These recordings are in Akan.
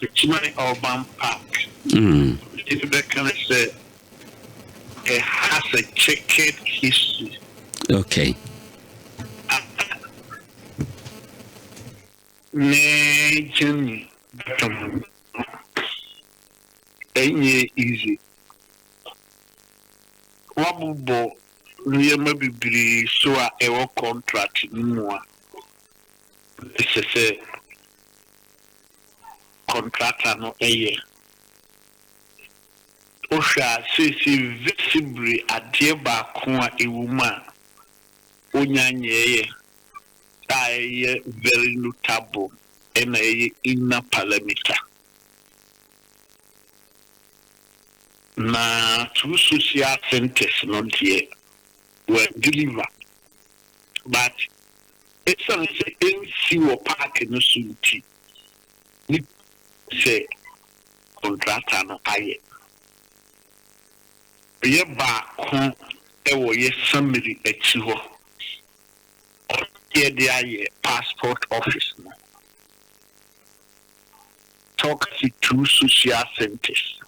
Techiman Urban Park. If can say it has a checkered history. Okay. Journey ain't easy. Wabubo near be so a contract more. It's a contractor no a year. Osha says visibly a dear bakua a woman. Onyanye I very notable and a inner parameter. Na two social centers not yet were delivered, but it's an NCO park in the city. It say contractor no aye. Ye ba home ye summary at you. Here they are passport office. Talk to two social centers.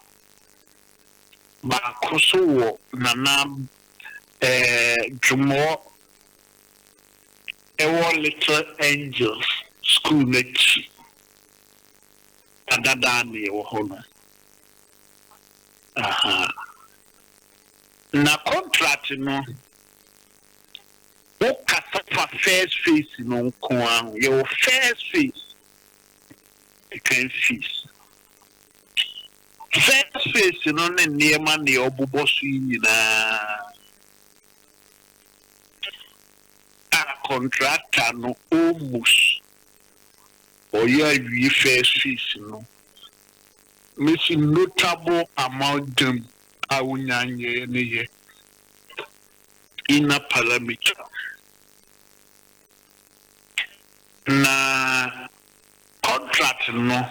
Bakoso Nana Jumo Ewa Little Angels School Nechi Adadani Ohona. Na contract no o kasa first phase no kwa your first phase you can see first phase no ne niema ne obobo so nyina a contractor no almost or you first phase no missing notable amount them awunyanye ne ye inner parameter na contract no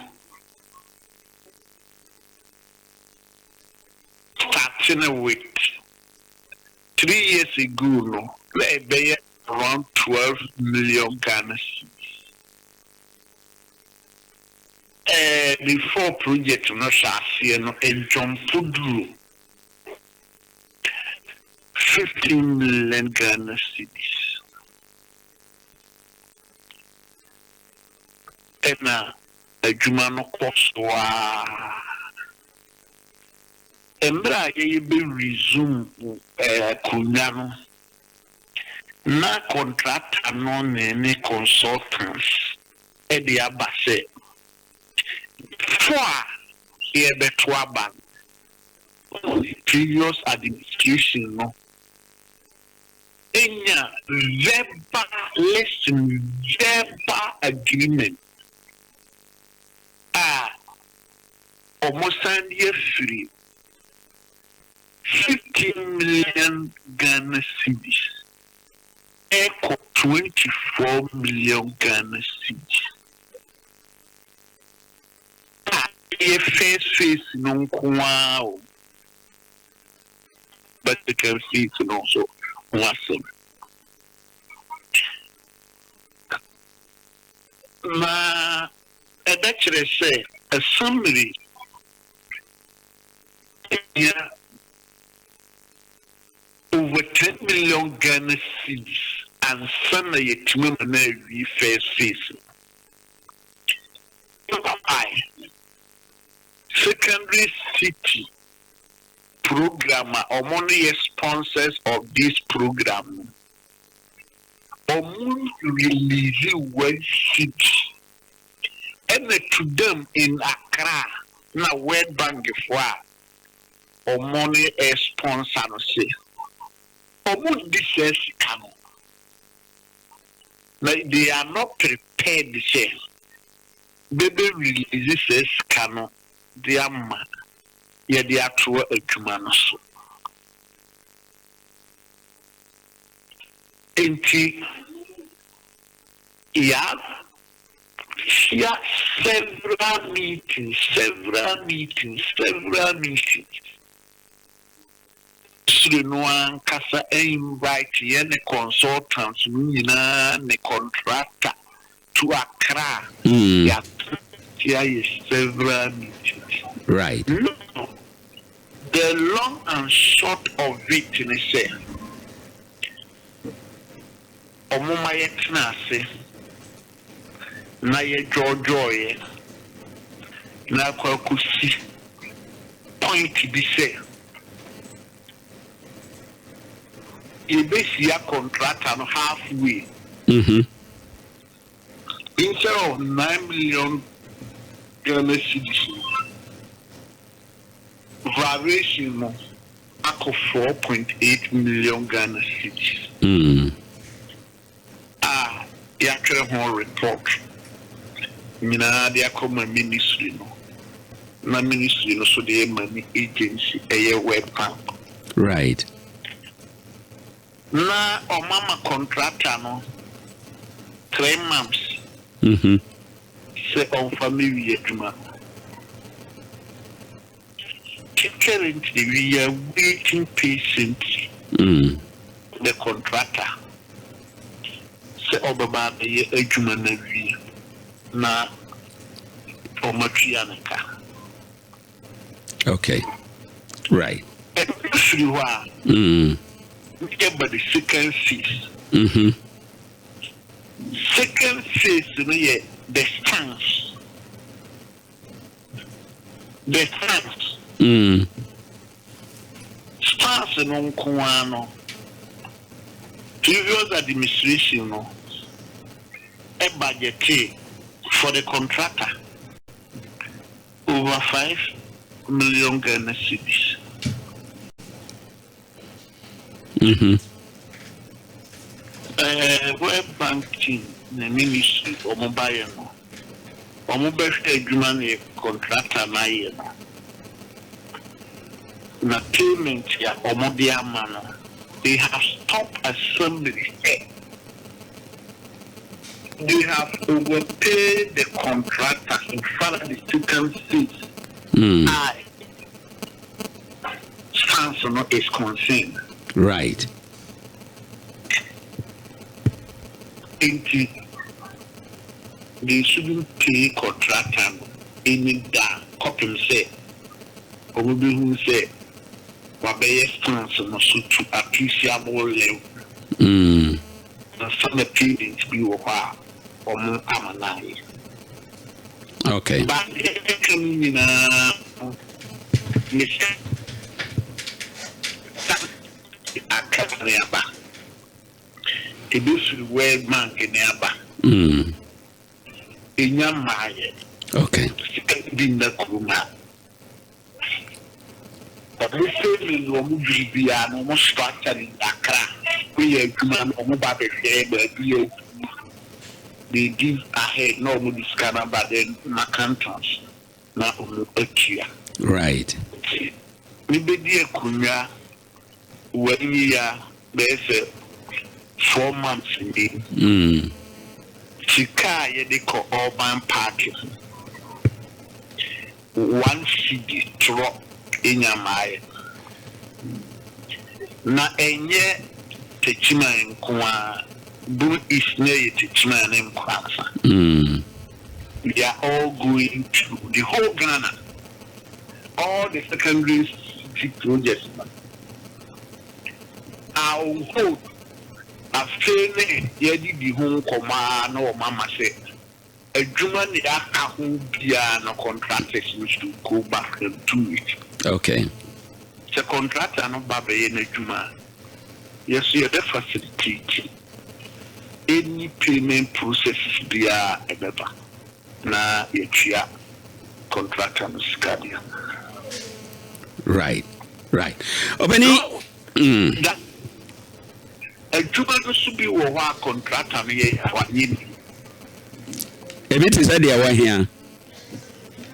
starting with 3 years ago no maybe around 12 million Ghana cedis. Before project no shasi no and jump to 15 million Ghana cedis. Ena adwuma no koswa embra ye be resume kunya no na contractor no ne consultants e dey abase for ye beto aba previous administration no enya verbal agreement almost free 15 million Ghana cedis. Echo 24 million Ghana cedis. A face no wow. But you can see it also awesome. Ma actually say a summary. Yeah, over 10 million Ghana cedis and some of your team first phase. Secondary city programmer or money sponsors of this program. Or release one city. And to them in Accra, now World Bank for or money sponsor say. Or this is come. Like they are not prepared to say. Baby release this cano. They are mad. Yeah, they are true a human so. Yeah, several meetings. So no one kasa invite any consultants, ne contractor to Accra. Yeah, several meetings. Right. No. The long and short of it is say omoma yetna ase na ye jojoye na kwakusi point bi say you base your contract on halfway. Instead of 9 million Ghana cedis, variation of 4.8 million Ghana cedis. You actually have a report. You know, they are called ministry. No ministry, no, so they money agency, a web bank. Right. Na mama contractor no 3 months. Say on family yetuma. Currently we are waiting patiently. The contractor. Say obaba ye ejuma na wi na omatwianaka. Okay. Right. But the second phase. Second phase, the stance. The stance. Stance non kuano. Previous administration, a budget for the contractor over 5 million Ghana cedis. Web banking the ministry or mobile no. Or mobile adjustment contractor na ye no. Na payment ya omodia mano. They have stopped assembly. They have overpaid the contractor in front of the second phase. Stance no is concerned. Right. They shouldn't pay contractor any down. Copy say, or who say, what be stance no so to appreciable level. And some payments be or more amanai. Okay. But coming in the best way man can never. In your mind, okay. In the Kuma. But we say we will be an almost structured in Accra. We are human or mobile, they give ahead normal discount, but then Macantons. Now, right. Maybe dear Kunya, when we are there's 4 months indeed. Chika they call urban parking. 1 CD drop in your mind. Na enye Techiman kwa do is near Techiman and Kwasa. We are all going to the whole Ghana, all the secondary projects. Our hope. A failing yedi the home command or mama said a German who be no contractors which to go back and do it. Okay. The contractor no baby in a Juma. Yes, you are the facility. Any payment processes be a better. Na yet contractor no scadia. Right. Obeni. That a Juma should be a contractor here. A bit is idea one here.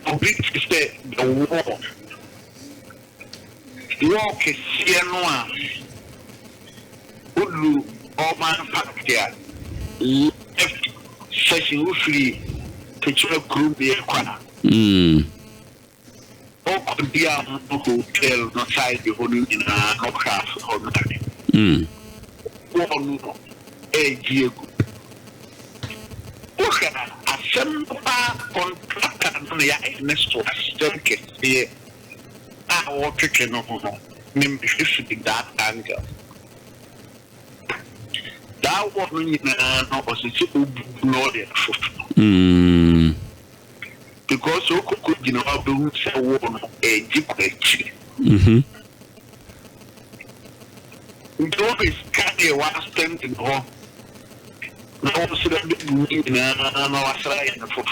A bit is the war. Walk is here no Ulu or manufacture left session free to check group the corner. Or could be a hotel no side the whole in a no craft or nothing. One a Diego. Okay, as SOMPA contractor no ya next to assistant here. I work taking no name that angle. That one no was no because so could you know do so one a jikwechi. Don't is carry one stand in home. No so that no was right in the foot.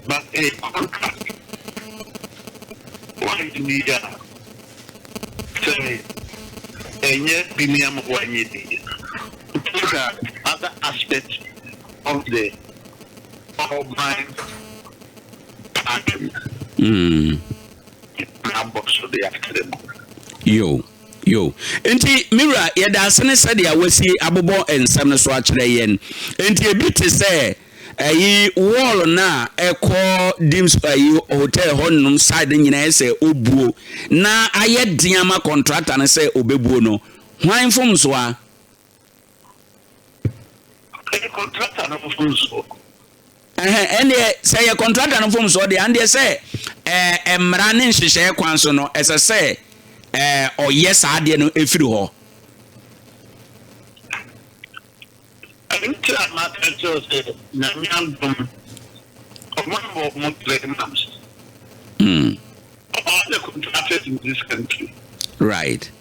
But a contract. Why do you need that? Say, and yet, Biniam, what you need. Other aspects of the mind pattern. Box of the accident. Yo. Enti Mira, yada sene said ya wasi abobo ensam no so akere yen. Enti ebi te say ayi wall na ekọ dims ayi hotel honum side nyina say obuo na aye diama contractor na say obebuo no. Hwan fom so a? Contractor no fom so. Ene say your contractor no fom so de and say emra ne nhihye kwan so no ese say or yes ade no efiri ho. I think that matter just na mi album of one of my platinums. All the contractors in this country. Right.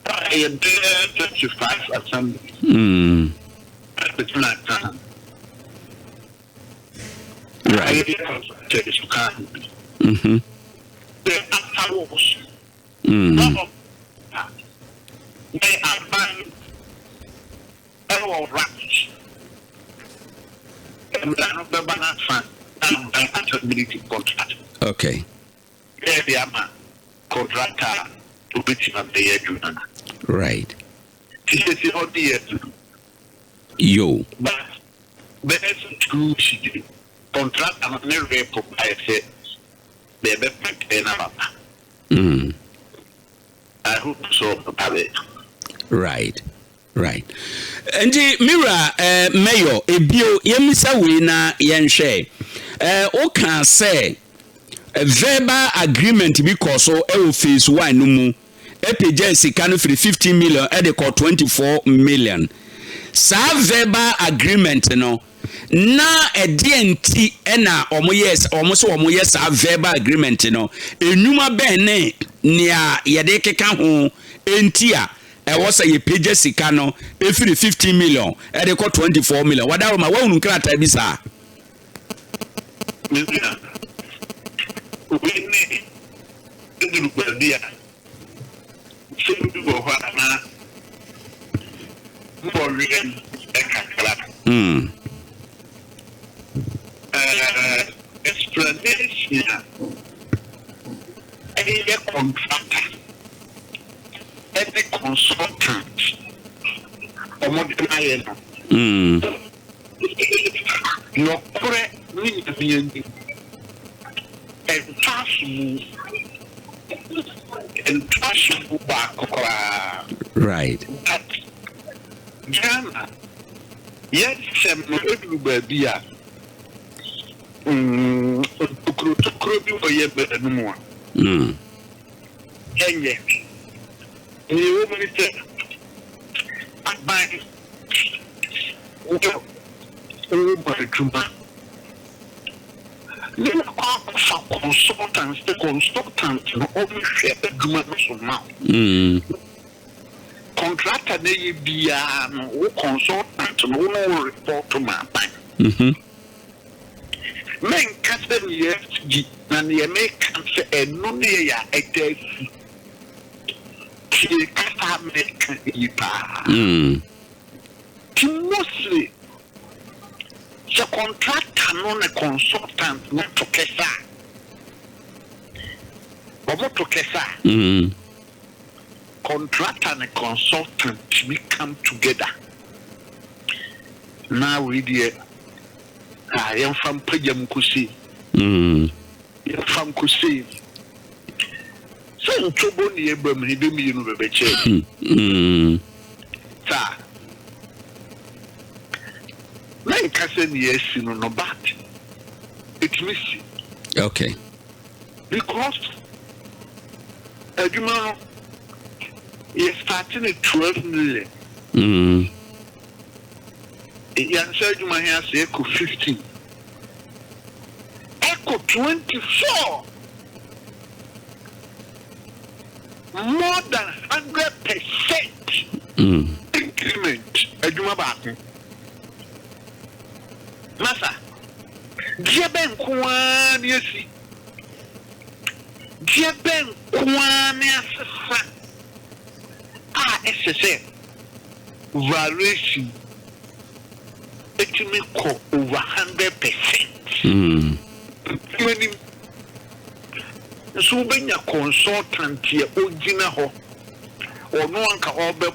I am there 25 assembly. Between that time. Right. The afterwards. They are buying our rights. And we are not the banana fan. And by accountability contract. Okay. There they are contractor to Techiman the year. Right. This is how the year. Yo. But there's two contract and never provide it. They be packed in a I hope so. Right. And Mira, Mayor, ebio yemisa we na yenhwe. O can say a verbal agreement because so phase 1 no mu epigency can for 15 million e dey 24 million. Sa verbal agreement no na edienti na omo sa verbal agreement no enuma ben ne nia yede keka ho entia e wo say ye page sika no e firi 15 million e dey 24 million wada ma wa unu krata bi sa mezia we ni nduru kwadia sulu go na mo rien e kakala explanation a contractor and the consultant no kore ni biyendi and possible back right Jana yes some edu babia tukro bi wo ye be no mo enye ni wo minister abai o ba tuma ni ko consultant no o bi hwe aduma no so ma contractor na ye bia no wo consultant no no report to my bank men kase ni FG na ni make kase eno ne ya etasi ki kasa make ipa mostly the contractor no a consultant not to kesa omo to kesa contractor and a consultant we come together now we dey I am from Pajam Kusi. From Kusi. So, Toboni Abram, he do me in the Beche. Sir, Kasen yes, no, but it's missing. Okay. Because you you're starting at 12 million. You answered my hair, say, echo 15. Echo 24. More than 100% increment. Masa, Jeben Kwan, yes, Jeben Kwan, yes, SSA valuation. It may go over 100%. So when your consultant here, original, or no one can over a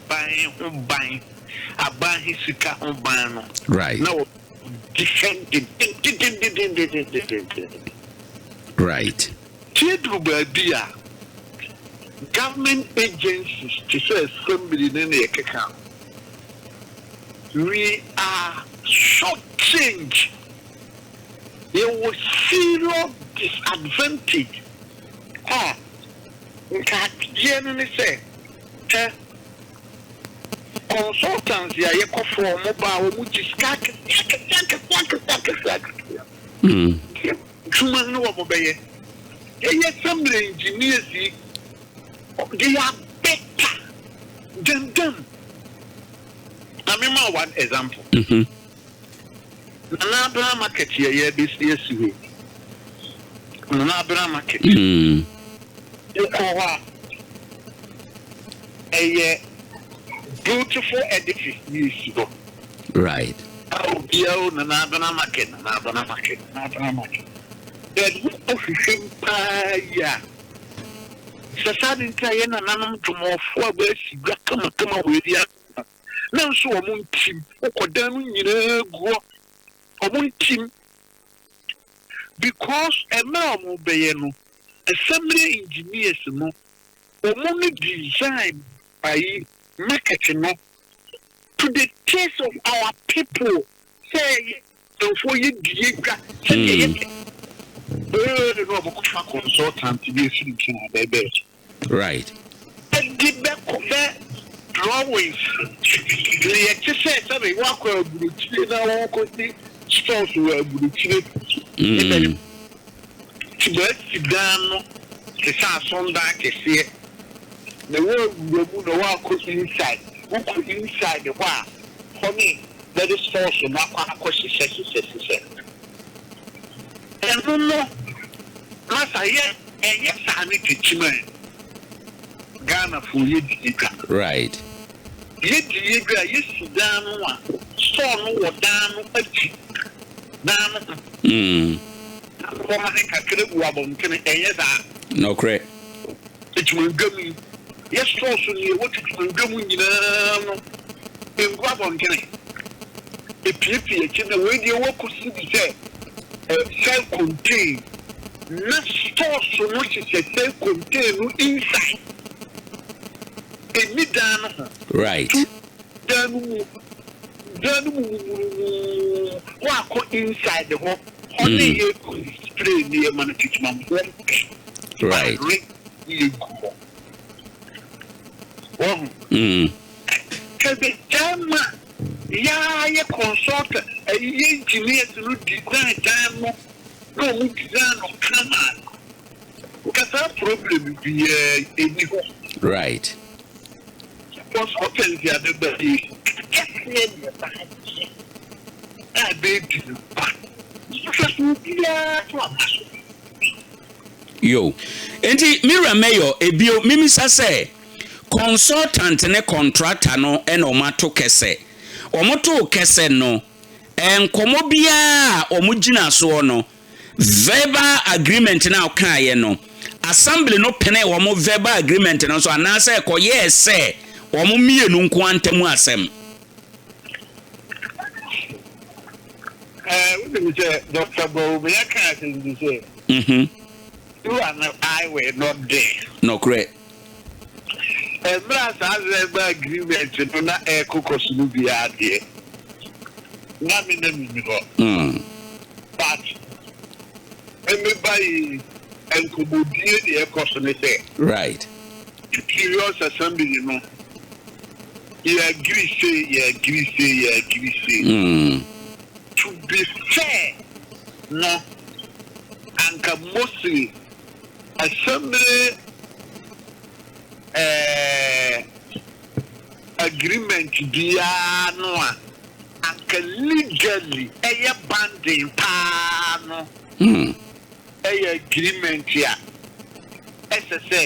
buying, a buying his sika on ban. Right. No, defending. Right. Government agencies to say somebody in the account. We are shortchanged. There was serious disadvantage. Generally say, consultants here, you call for mobile, which is somebody engineers, they are better than them. I remember one example. Nabra market here this year. Nabra market. You call a beautiful edifice. Right. Oh, dear, Nabra market. There's no official pie. Society and another to more 4 days. Come with you. Now, so a moon team, or down in a moon team because a man will be assembly engineers, no, or only designed by marketing to the taste of our people. Say, before you say, consultant to be thinking about that. Right. And the back of that. Always, the exercise of a walk of Bruce, now, stores were Bruce. Down, the Sunday, the world will walk inside. Who could inside the war? For me, that is also not question. And no, Master, yes, and yes, I need Techiman. Ghana for you. Right. Yes, down one. Storm or down no correct. It will go me. Yes, also near what it will go in Guabon. A PPH in the radio work could see self-contained. Not store so much as a self-contained inside. Right. Walk inside the home. Only you could spray near Techiman. Right. Because the Jama, yeah, consultant, a engineer to design Jama, no design of Kaman. Because our problem be in home. Right. Consultants are the best. I beg you. Yo, enti Mira Mayor ebio mimisa say consultant ne contractor no e no mato kese. Omoto kese no enkomo bia omugina so no verbal agreement na okaye no assembly no pene wo verbal agreement no so anase koye se wo mienu nko antemu asem. We say Dr. Bo, we can't say. You and I were not there. No correct. And brass has a agreement to not air cookers will be out there. Nami but everybody and Kubudi the question is there. Right. Curious assembly, you know. You agree, say. To be fair, no, and mostly assembly agreement be no and legally a banding no a agreement here SSA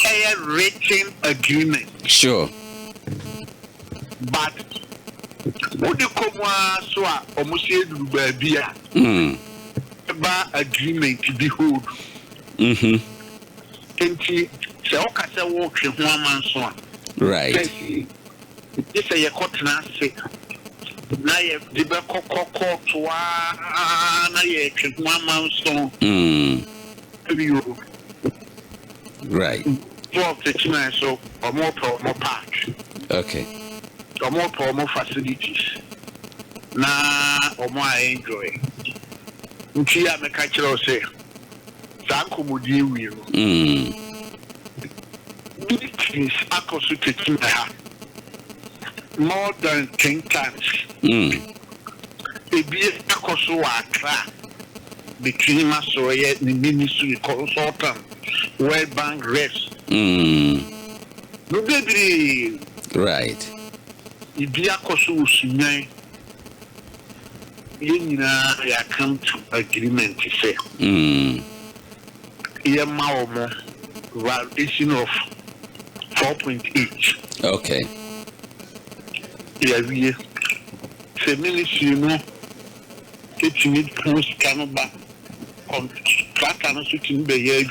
a written agreement. Sure. But what do you come so almost baby about agreement to behold. So okay, say walk in one man's one. Right. This is a cotton say. Now you the court to na ye one man's one. Right. For Techiman so or more park. Okay. Or more facilities. Na or more enjoy. Ntia me catch you say. Sanko mudi we. Meetings across the Techiman more than 10 times. A be across Accra between us or yet the ministry consultant, World Bank reps. No baby. Right. If be across Usume, you come to agreement to say. Here, Maumo, valuation of 4.8. Okay. Yeah, we feminist, you know, it's mid post Canada contract and also to be here.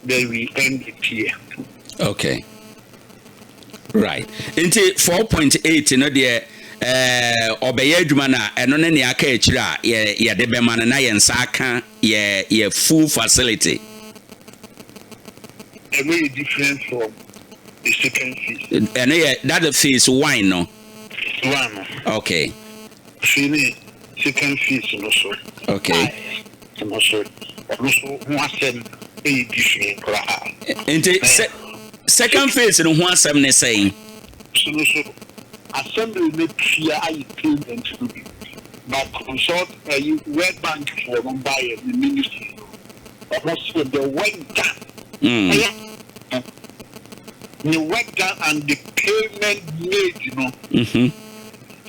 Then we end it here. Okay. Right. Into 4.8, you know, the obey adwuma eno ne ne aka akira ye de be man na ye nsaka ye full facility. A very different from the second phase. And that the phase 1 no. 1. Okay. Fini second phase also. Okay. Also one a different. Into second phase no ho asem ne saying. So assembly make fear I payment to be. But consult World Bank for buy the ministry. Almost the went down. The went down and the payment made, you know.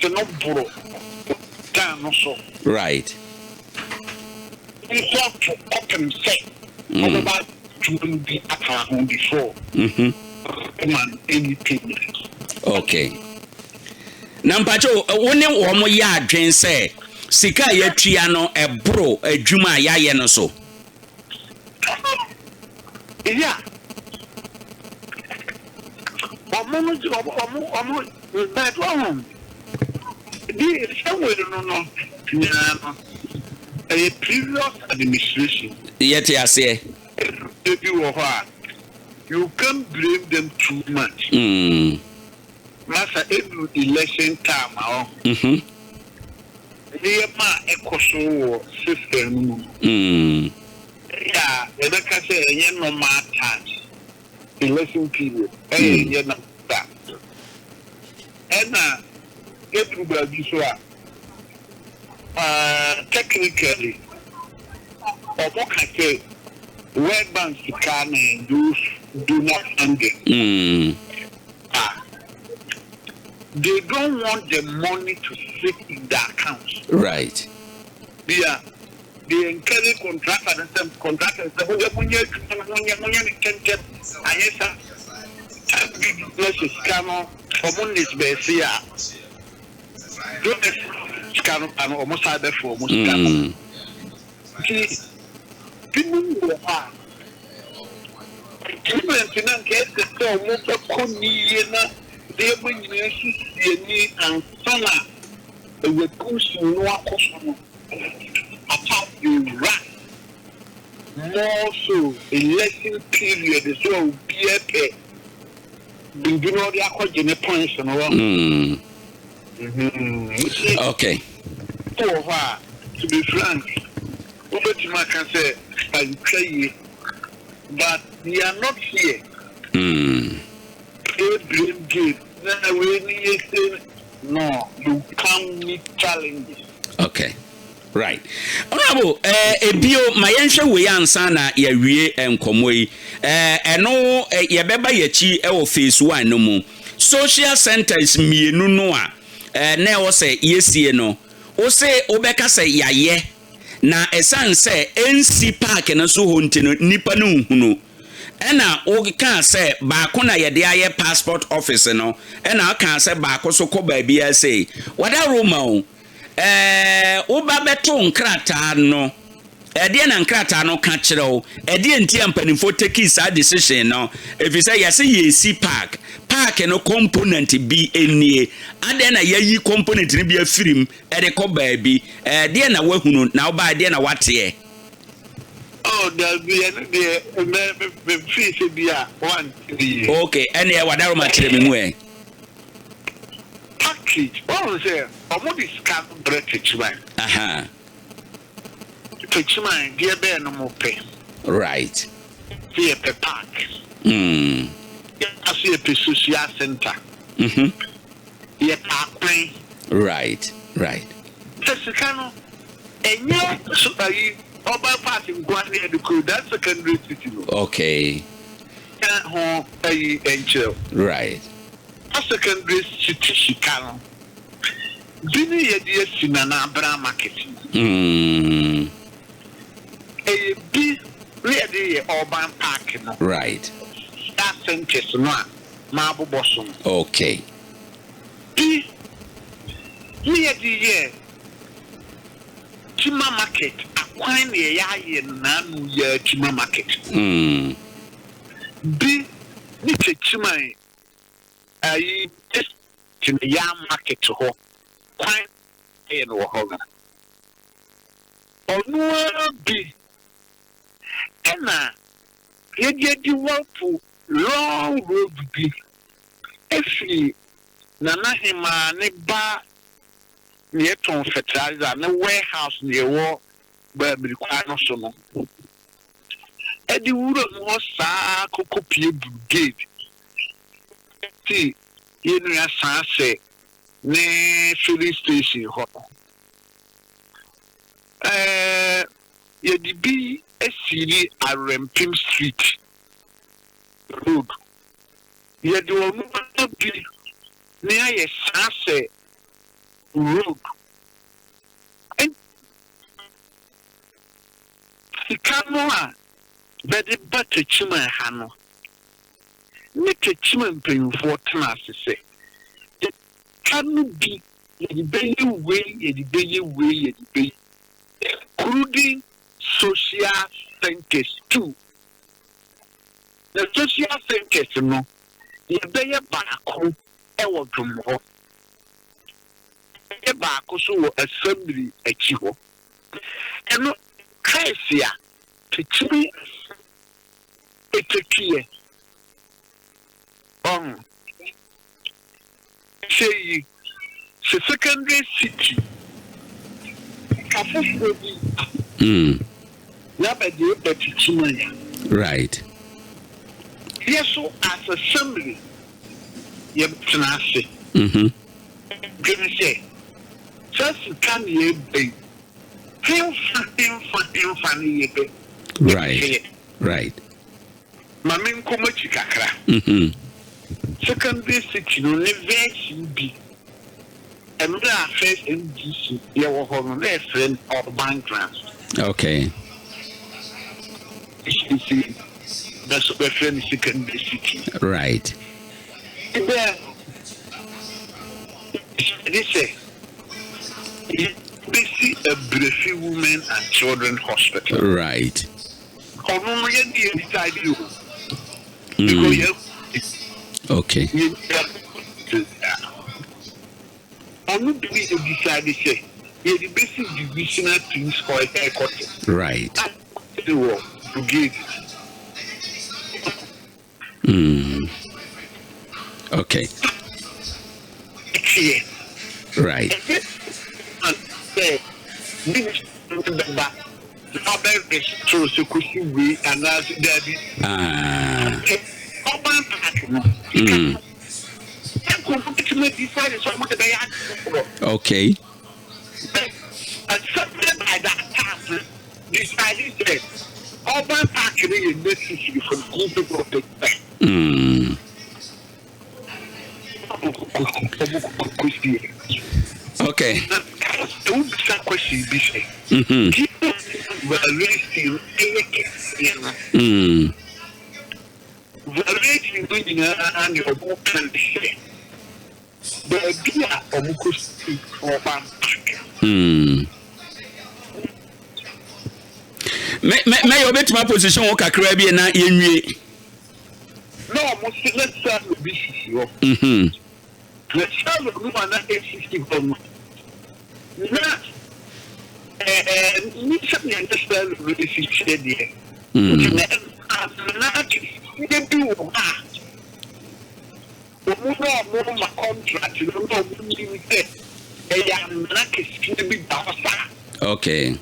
So not borrow. Down also. Right. It's not to open say. About to be at home before. Man, any payment. Okay. Nampacho woni wo mo ya adwen se sika ya tua no ebro adwuma ya ye no so. Yeah. Omo but the somewhere no a previous administration Yet I say you can't blame them too much. Master every election time near my eco system. Yeah, the can say no more times. Election period. Hey, no that. And everybody so technically or what can say World Bank can and do not funding. They don't want the money to sit in their accounts. Right. They encourage contractors and some contractors. Businesses can almost be here. Don't scan and almost have for almost scan. People who are people in get the almost they bring me and Sana a cushion no cushion attack the rat. More so election period is so PFA. Do you know the points and Okay. To be frank, Obetima can say, I say, but we are not here. No, you can't meet challenges. Okay. Right. Honorable, ebio mayenhwe we ansa na ya wie enkomo yi. Eno ye beba yachi e wo phase 1 no mu. Social centers mienu no a na wo se yesie no. Wo se obeka se yaye na esan se NC Park na so honti no nipa no hunu. Ena o kan se baako na ye de aye passport office no. Ena kan se baako so ko ba bia say. Wada Roma o uba beto nkrata no ede na nkrata no ka kire o ede nti ampanifo take sa decision no if you say yes yesi park no component bi enie ade na yayi component ni bi afirim ede ko ba bi ede na wahunu na uba ede na wate oh there be me fee bia 1 okay ene e wadaro ma kire me mu package. What was there? What is scan bread Techiman? Techiman, dear bear no more pay. Right. Here per park. I see a social center. Here park. Right. Tesicano, and yeah, so I over passing one near the crew. That's secondary city. Okay. Home a angel. Right. A secondary city Chicago. Bini yedi sinana bra market. A B ready urban park. Right. That centers no marble bosom. Okay. B yedi Chima market. Akwan ye ya na nu ye Chima market. B ni Chima I just in the yam market to ho quite in Wahoga. Or no be Anna, yet you want to long road be if you Nana Hima Neba near Tom Fertilizer, no warehouse near war where we require no so. Eddie would not sa copy brigade. You know, I say, ne filling station. You be a city at Rempim Street Road. You do not be near a sunset road. And the camera, but the butter chima hano. Techiman paying for class say it cannot be a baby way, including social thinkers too. The social thinkers, no, you be a back ever from home. A back also assembly a chivo. And no, Kaisia, Techiman, it's a key. Say, secondary city. Right. Yes, so as assembly, you can say. Can say, just can you be? Right. Mamin Kumachikakra. Secondary city no never be. And we are first NDC. You were home their friend or bank grants. Okay. That's what friend secondary city. Right. And then they say they see a breastfeeding women and children hospital. Right. Okay. I'm not doing a decided say, yeah, the basic divisional things for a haircut. Right. To give Okay. it. Right. Okay. And something by that time, decided that urban parking is necessary for good protect. Okay. Me you bet my position wo kakra bi na yenwie. No, let's start with this. Let's start with woman at 860. Me something understand really said here. Okay.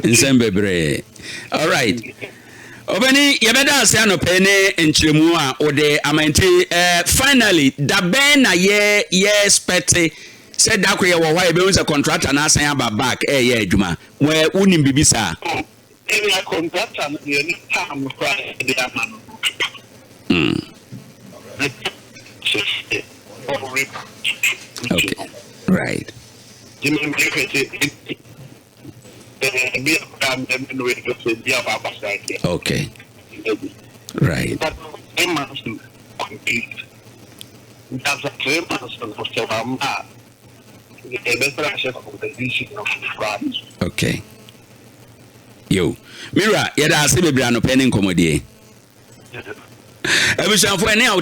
Nsembebre. All right. Obeni yebeda ase anope ne nchiremu a ode amante finally da ben na ye expect said da ko ye wo hwa ye be unse contractor na asan aba back ye adwuma we unim bibisa any contractor ye ni time for the amano okay right okay right but complete. That's a 3 months for Savama. A better of the vision of France. Okay. Yo, Mira, yada ase bebrano pending komodie. Ebushan for any out